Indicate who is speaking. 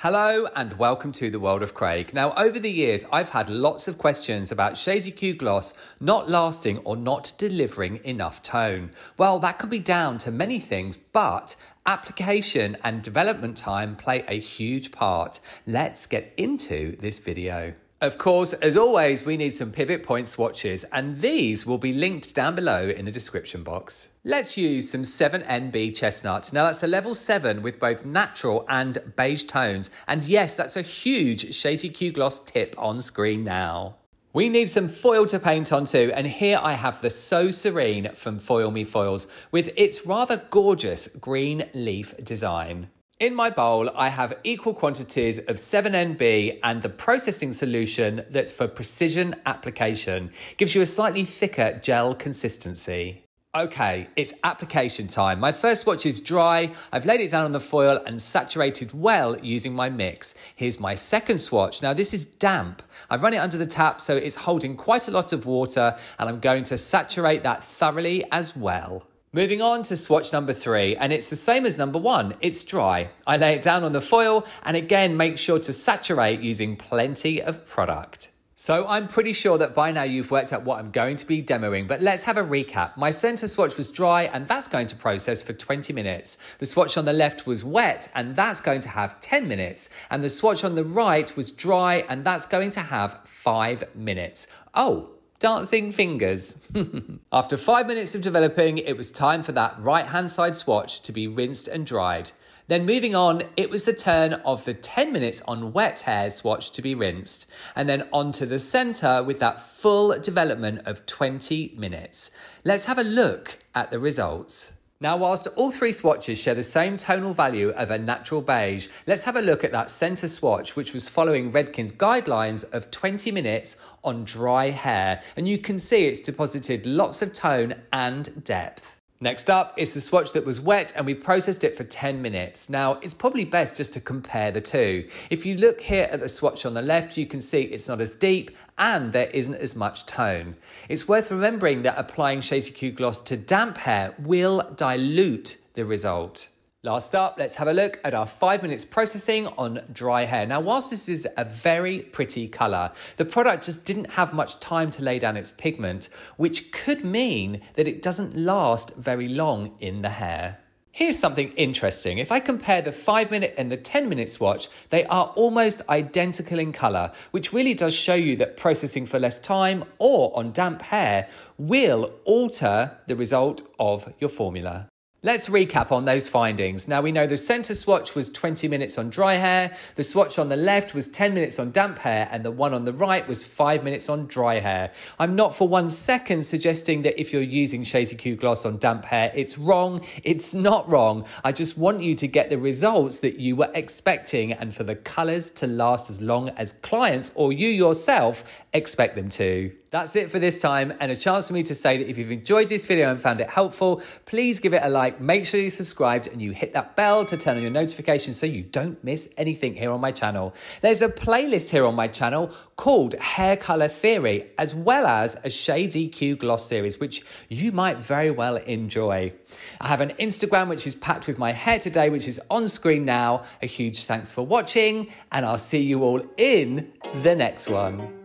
Speaker 1: Hello and welcome to the world of Craig. Now, over the years, I've had lots of questions about Shades EQ Gloss not lasting or not delivering enough tone. Well, that could be down to many things, but application and development time play a huge part. Let's get into this video. Of course, as always, we need some pivot point swatches, and these will be linked down below in the description box. Let's use some 7NB Chestnut. Now that's a level 7 with both natural and beige tones. And yes, that's a huge Shades EQ Gloss tip on screen now. We need some foil to paint onto, and here I have the So Serene from Foil Me Foils with its rather gorgeous green leaf design. In my bowl, I have equal quantities of 7NB and the processing solution that's for precision application. Gives you a slightly thicker gel consistency. Okay, it's application time. My first swatch is dry. I've laid it down on the foil and saturated well using my mix. Here's my second swatch. Now this is damp. I've run it under the tap so it's holding quite a lot of water, and I'm going to saturate that thoroughly as well. Moving on to swatch number 3, and it's the same as number 1, it's dry. I lay it down on the foil and again make sure to saturate using plenty of product. So I'm pretty sure that by now you've worked out what I'm going to be demoing, but let's have a recap. My center swatch was dry and that's going to process for 20 minutes. The swatch on the left was wet and that's going to have 10 minutes. And the swatch on the right was dry and that's going to have 5 minutes. Oh, dancing fingers. After 5 minutes of developing, it was time for that right-hand side swatch to be rinsed and dried. Then moving on, it was the turn of the 10 minutes on wet hair swatch to be rinsed. And then onto the center with that full development of 20 minutes. Let's have a look at the results. Now, whilst all three swatches share the same tonal value of a natural beige, let's have a look at that centre swatch, which was following Redken's guidelines of 20 minutes on dry hair. And you can see it's deposited lots of tone and depth. Next up is the swatch that was wet and we processed it for 10 minutes. Now, it's probably best just to compare the two. If you look here at the swatch on the left, you can see it's not as deep and there isn't as much tone. It's worth remembering that applying Shades EQ Gloss to damp hair will dilute the result. Last up, let's have a look at our 5 minutes processing on dry hair. Now, whilst this is a very pretty colour, the product just didn't have much time to lay down its pigment, which could mean that it doesn't last very long in the hair. Here's something interesting. If I compare the 5 minute and the 10 minute swatch, they are almost identical in colour, which really does show you that processing for less time or on damp hair will alter the result of your formula. Let's recap on those findings. Now we know the center swatch was 20 minutes on dry hair, the swatch on the left was 10 minutes on damp hair, and the one on the right was 5 minutes on dry hair. I'm not for 1 second suggesting that if you're using Shades EQ Gloss on damp hair, it's wrong. It's not wrong. I just want you to get the results that you were expecting and for the colors to last as long as clients or you yourself expect them to. That's it for this time, and a chance for me to say that if you've enjoyed this video and found it helpful, please give it a like, make sure you're subscribed and you hit that bell to turn on your notifications so you don't miss anything here on my channel. There's a playlist here on my channel called Hair Color Theory, as well as a Shades EQ Gloss series, which you might very well enjoy. I have an Instagram which is packed with my hair today, which is on screen now. A huge thanks for watching, and I'll see you all in the next one.